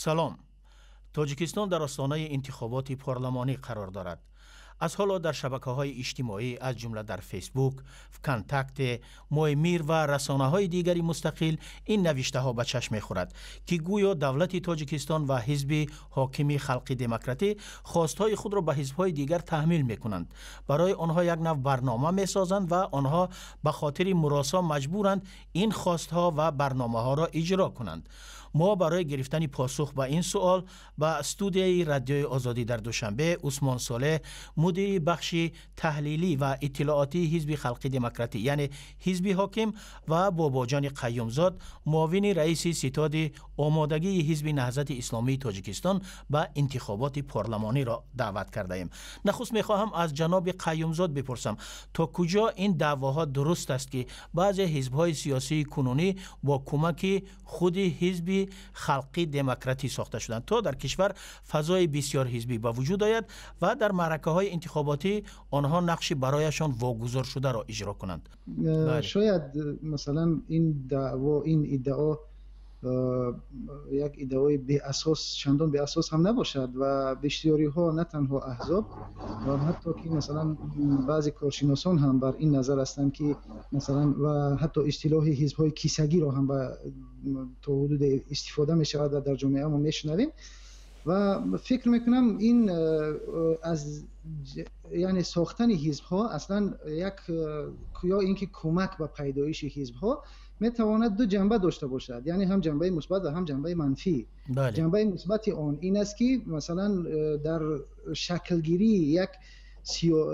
سلام. تاجیکستان در آستانه انتخابات پارلمانی قرار دارد. از حالا در شبکه‌های اجتماعی از جمله در فیسبوک، کانتاکت، مایمیر و رسانه‌های دیگری مستقل این نوشته‌ها به چشم می‌خورد که گویا دولت تاجیکستان و حزب حاکم خلق دموکراتی خواست‌های خود را به حزب‌های دیگر تحمیل می‌کنند. برای آنها یک نوع برنامه می‌سازند و آنها به خاطر مراسا مجبورند این خواست‌ها و برنامه‌ها را اجرا کنند. ما برای گرفتن پاسخ به این سوال به استودیوی رادیوی آزادی در دوشنبه عثمان صالح مدیر بخش تحلیلی و اطلاعاتی حزب خلق دموکراتی یعنی حزب حاکم و باباجان قیومزاد معاون رئیس ستاد آمادگی حزب نهضت اسلامی تاجیکستان به انتخابات پارلمانی را دعوت کرده ایم. نخست میخواهم از جناب قیومزاد بپرسم تا کجا این دعواها درست است که بعضی حزب‌های سیاسی کنونی با کمک خود حزب خلق دموکراتی ساخته شدند تا در کشور فضای بسیار حزبی به وجود آید و در معرکه‌های انتخاباتی آنها نقش برایشان واگذار شده را اجرا کنند. شاید مثلا این دعوا، این ادعا یک ادعای بی اساس، چندان بی اساس هم نباشد و بسیاری ها نه تنها احزاب و حتی که مثلا بعضی کارشناسان هم بر این نظر هستند که مثلا و حتی اصطلاح حزب های کیسگی را هم تا حدود استفاده می شود و در جامعه ما میشنویم و فکر میکنم این از یعنی ساختن حزب ها اصلا یک یا اینکه کمک به پیدایش حزب ها میتواند دو جنبه داشته باشد، یعنی هم جنبه مثبت و هم جنبه منفی. بله. جنبه مثبت آن این است که مثلا در شکلگیری یک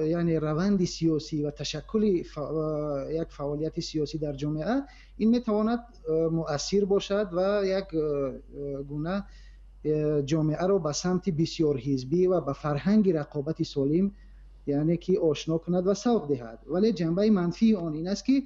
یعنی روند سیاسی و تشکل یک فعالیت سیاسی در جامعه این میتواند مؤثر باشد و یک گونه جامعه را به سمت بسیار حزبی و به فرهنگ رقابت سالم یعنی که آشنا کند و سوق دهد. ولی جنبه منفی آن این است که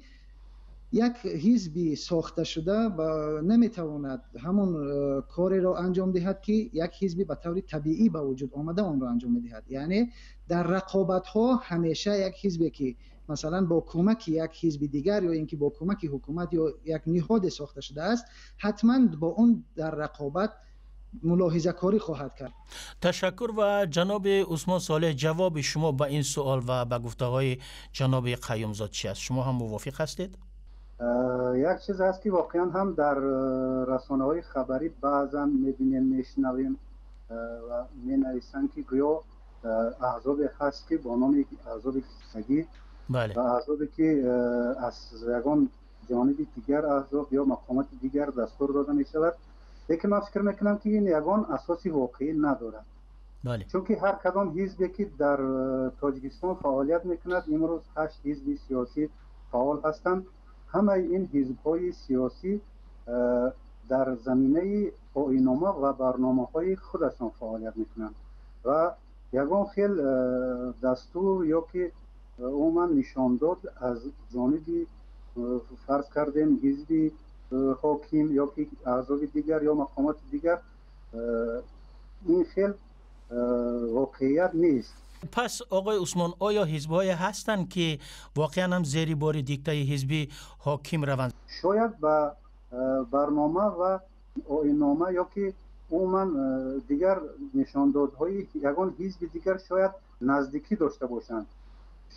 یک حزبی ساخته شده و نمیتواند همون کاری را انجام دهد که یک حزبی به طور طبیعی به وجود آمده آن را انجام میدهد. یعنی در رقابت ها همیشه یک حزبی که مثلا با کمک یک حزب دیگر یا اینکه با کمک حکومت یا یک نهاد ساخته شده است حتما با اون در رقابت ملاحظه کاری خواهد کرد. تشکر. و جناب عثمان صالح جواب شما به این سوال و به گفته‌های جناب قیومزاد چی است؟ شما هم موافق هستید؟ یک چیز هست که واقعا هم در رسانه‌های خبری بعضا می‌بینیم میشنویم و می‌نویسن که گویا احزاب هست که با نام احزاب کیسگی بله. و احزابی که از یگان جانب دیگر احزاب یا مقامات دیگر دستور داده می‌شود، لیکن من فکر میکنم که این یگان اساسی واقعی ندارد. بله. چون که هر کدام حزبی که در تاجیکستان فعالیت میکند، امروز 8 حزب سیاسی فعال هستند، همه این حزب‌های سیاسی در زمینه آیین‌نامه و برنامه‌های خودشان فعالیت میکنند و یگان خیل دستور یا که عموما نشان داد از جانب فرض کردیم حزب حاکم یا که احزاب دیگر یا مقامات دیگر این خیل واقعیت نیست. پس آقای عثمان آیا حزب‌های هستند که واقعا هم زیر بار دیکته حزبی حاکم روند؟ شاید با برنامه و آیین‌نامه یا که عموما دیگر نشاندادهای یگان حزب دیگر شاید نزدیکی داشته باشند،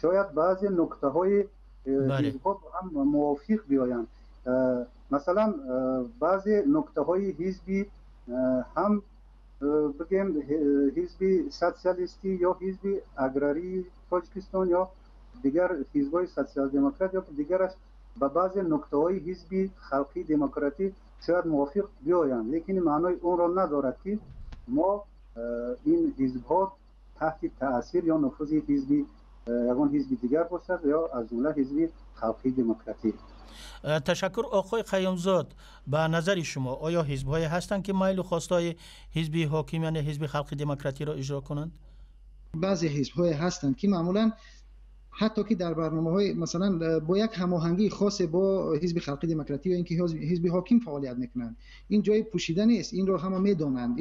شاید بعضی نکته‌های حزب‌ها هم موافق بیایند. مثلا بعضی نکته‌های حزبی هم بگیم حزب سوسیالیستی یا حزب اگراری تاجیکستان یا دیگر حزب‌های سوسیال دموکرات یا دیگرش با بعضی نکته‌های حزب خلقی دموکراتی شاید موافق بیایند، لیکن معنای اون را ندارد که ما این حزب‌ها تحت تأثیر یا نفوذ حزب یگان حزب دیگر باشد یا از جمله حزب خلقی دموکراتی. تشکر. آقای قیومزاد به نظر شما آیا حزب‌های هستند که میل و خواستای حزب حاکم یعنی حزب خلق دموکراتی را اجرا کنند؟ بعضی حزب‌های هستند که معمولاً حتی که در برنامه‌های مثلا با یک هماهنگی خاص با حزب خلق دموکراتی یا اینکه حزب حاکم فعالیت میکنند، این جای پوشیده نیست، این رو همه میدونند،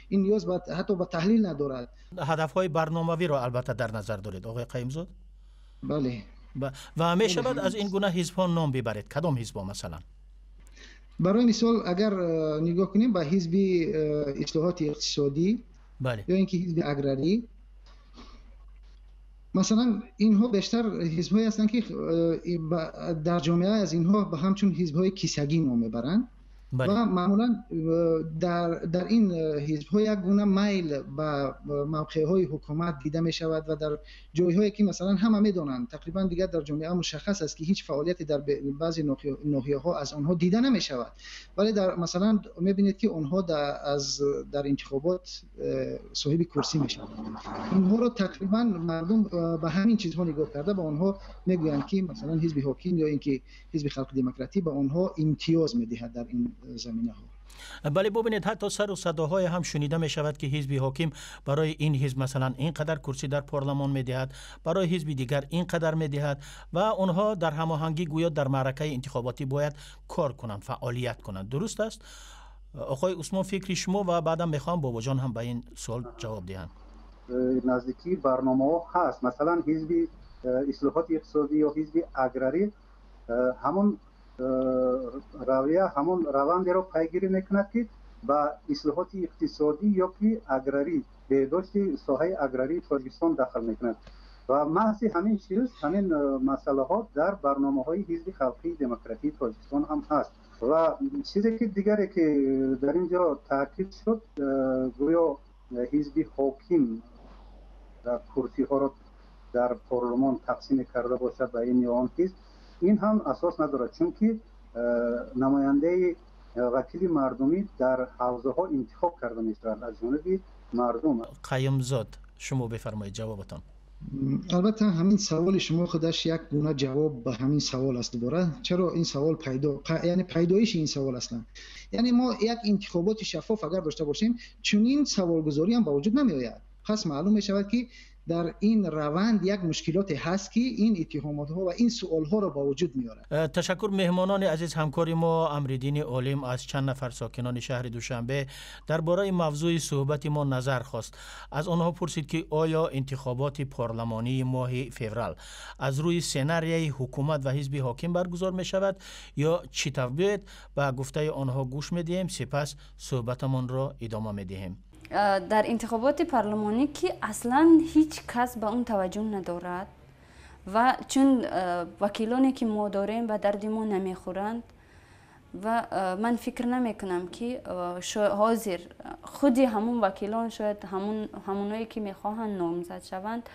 این نیاز حتی به تحلیل ندارد. هدف‌های برنامه‌ای را البته در نظر دارید آقای قیومزاد؟ بله. و همیشه بعد از این گونه حزب‌ها نام ببرید. کدام حزب‌ها مثلا؟ برای مثال اگر نگاه کنیم به حزب اصلاحات اقتصادی بله. یا اینکه حزب اگراری، مثلا اینها بیشتر حزب‌هایی هستند که در جامعه از اینها به همچون حزب‌های کیسگی نام میبرند. بله. و معمولا در این حزب‌ها یک گونه میل به موقع‌های حکومت دیده می شود و در جای‌هایی که مثلا همه می‌دانند تقریبا دیگر در جامعه مشخص است که هیچ فعالیتی در بعضی ناحیه‌ها از آنها دیده نمی شود، ولی در مثلا می‌بینید که آنها در انتخابات صاحب کرسی میشوند. اینها رو تقریبا مردم به همین چیزها نگاه کرده به آنها میگویند که مثلا حزب حاکم یا اینکه حزب خلق دموکراتی به آنها امتیاز می‌دهد در این زمینه ها. بله، ببینید حتی سر و صداهای هم شنیده می شود که حزب حاکم برای این حزب مثلا اینقدر کرسی در پارلمان می دهد، برای حزب دیگر اینقدر می دهد و اونها در هماهنگی گویا در معرکه انتخاباتی باید کار کنند، فعالیت کنند. درست است آقای عثمان فکری شما؟ و بعدم میخوام بابا جان هم به این سوال جواب دهند. نزدیکی برنامه ها هست، مثلا حزب اصلاحات اقتصادی یا حزب اگراری همون رویه، همون روند رو پیگیری میکند که با اصلاحات اقتصادی یا که اگراری بهداشت ساحه اگراری تاجیکستان داخل میکند و محض همین چیز، همین مسئله ها در برنامه های حزب خلقی دموکراتی تاجیکستان هم هست. و چیزی که دیگری که در اینجا تاکید شد، گویا حزب حاکم در کرسی ها را در پارلمان تقسیم کرده باشد به این یا آن حزب، این هم اساس ندارد، چون که نماینده وکیل مردمی در حوزه ها انتخاب کرده میشود از جانب مردم. قیم زاد شما بفرمایید جوابتان. البته همین سوال شما خودش یک گونه جواب به همین سوال است. دوباره چرا این سوال یعنی پیدایش این سوال اصلا، یعنی ما یک انتخابات شفاف اگر داشته باشیم چنین سوالگذاری هم به وجود نمی آید. پس معلوم می شود که در این روند یک مشکلاتی هست که این اتهامات ها و این سوال ها را با وجود میاره. تشکر. مهمانان عزیز همکار ما امرالدین عالم از چند نفر ساکنان شهر دوشنبه درباره موضوع صحبت ما نظر خواست. از آنها پرسید که آیا انتخابات پارلمانی ماه فوریه از روی سناریوی حکومت و حزب حاکم برگزار می شود یا چی طبیعت؟ به گفته آنها گوش می دهیم، سپس صحبتمان را ادامه می دهیم. در انتخابات پارلمانی که اصلا هیچ کس به اون توجه ندارد و چون وکیلانی که ما داریم به درد ما نمیخورند و من فکر نمی کنم که حاضر خودی همون وکیلان شاید همونایی که میخواهند نامزد شوند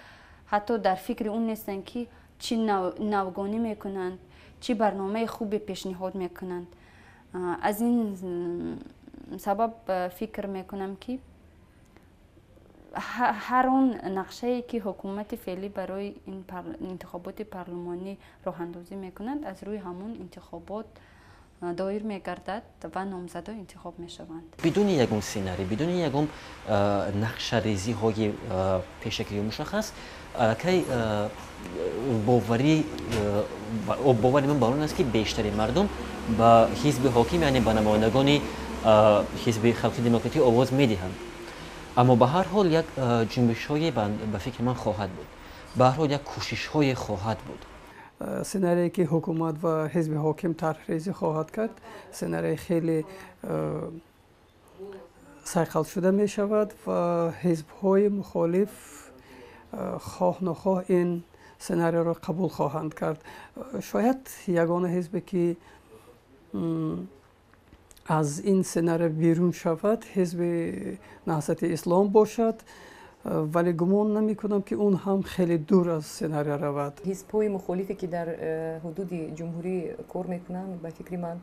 حتی در فکر اون نیستن که چی نوگانی میکنند، چی برنامه خوبی پیشنهاد میکنند. از این سبب فکر میکنم که هر اون نقشه‌ای که حکومت فعلی برای این انتخابات پارلمانی راه اندازی میکنند از روی همون انتخابات دایر میگردد و نامزدها انتخاب میشوند بدون یگون سیناری، بدون یگون نقشه ریزی های پیشگیری مشخص که باوری من بر اون است که بیشتری مردم با حزب حاکم یعنی با نمایندگان حزب خلقی دموکراتی آواز میدهند. اما به هر حال یک جنبش های به فکر من خواهد بود، به هر حال یک کوشش های خواهد بود. سناریویی که حکومت و حزب حاکم طرح ریزی خواهد کرد سناریوی خیلی سرقل شده می شود و حزب های مخالف خواه نخواه این سناریو را قبول خواهند کرد. شاید یگانه حزبی که از این سناریو بیرون شود حزب نهضت اسلام باشد، ولی گمان نمی کنم که اون هم خیلی دور از سناریو رود. حزب‌های مخالفی که در حدود جمهوری کار میکنند به فکر من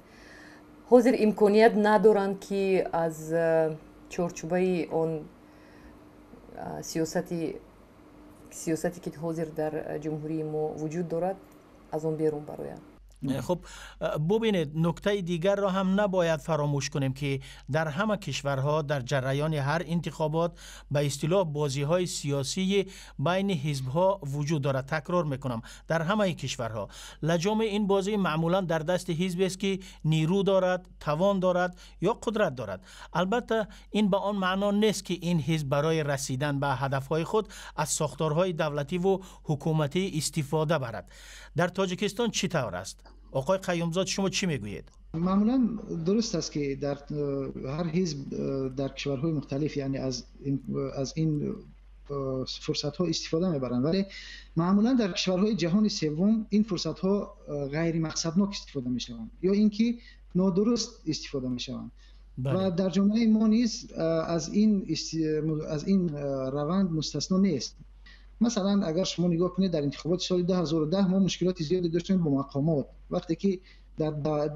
حاضر امکانیت ندارند که از چارچوبه اون سیاستی که حاضر در جمهوری ما وجود دارد از اون بیرون برآیند. خب ببینید نکته دیگر را هم نباید فراموش کنیم که در همه کشورها در جریان هر انتخابات به اصطلاح بازی‌های سیاسی بین حزب‌ها وجود دارد. تکرار میکنم در همه کشورها لجام این بازی معمولا در دست حزبی است که نیرو دارد، توان دارد یا قدرت دارد. البته این به آن معنا نیست که این حزب برای رسیدن به هدف‌های خود از ساختارهای دولتی و حکومتی استفاده برد. در تاجیکستان چطور است؟ آقای قیومزاد شما چی میگویید؟ معمولا درست است که در هر حزب در کشورهای مختلف یعنی از این فرصت ها استفاده میبرند، ولی معمولا در کشورهای جهان سوم این فرصت ها غیر مقصدناک استفاده میشوند یا اینکه نادرست استفاده میشوند. و در جامعه ما نیز از این روند مستثنا نیست. مثلا اگر شما نگاه کنید در انتخابات سال 2010 ما مشکلات زیادی داشتیم با مقامات، وقتی که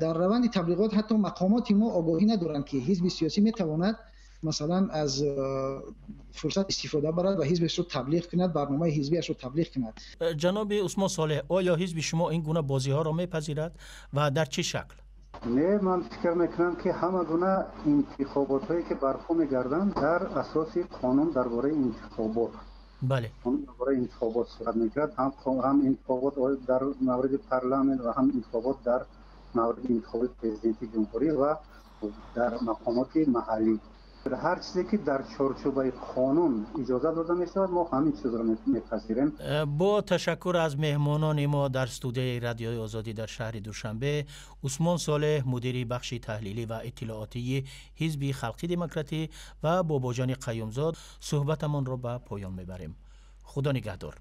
در روند تبلیغات حتی مقامات ما آگاهی ندارند که حزب سیاسی میتواند مثلا از فرصت استفاده برد و حزبش رو تبلیغ کند، برنامه حزبیش رو تبلیغ کند. جناب عثمان صالح، آیا حزب شما این گونه بازی ها را میپذیرد و در چه شکل؟ نه، من فکر میکنم که همه گونه انتخابات هایی که برپا میگردند در اساس قانون درباره انتخابات درباره انتخابات صورت میگیرد، هم انتخابات در مورد پارلمان و هم انتخابات در مورد انتخابات پرزیدنتی جمهوری و در مقامات محلی. هر چیزی که در چارچوب قانون اجازه داده می شود ما همین چیز را میپذیریم. با تشکر از مهمانان ما در استودیوی رادیوی آزادی در شهر دوشنبه، عثمان صالح مدیر بخش تحلیلی و اطلاعاتی حزب خلقی دموکراتی و باباجان قیومزاد، صحبتمان را به پایان میبریم. خدا نگهدار.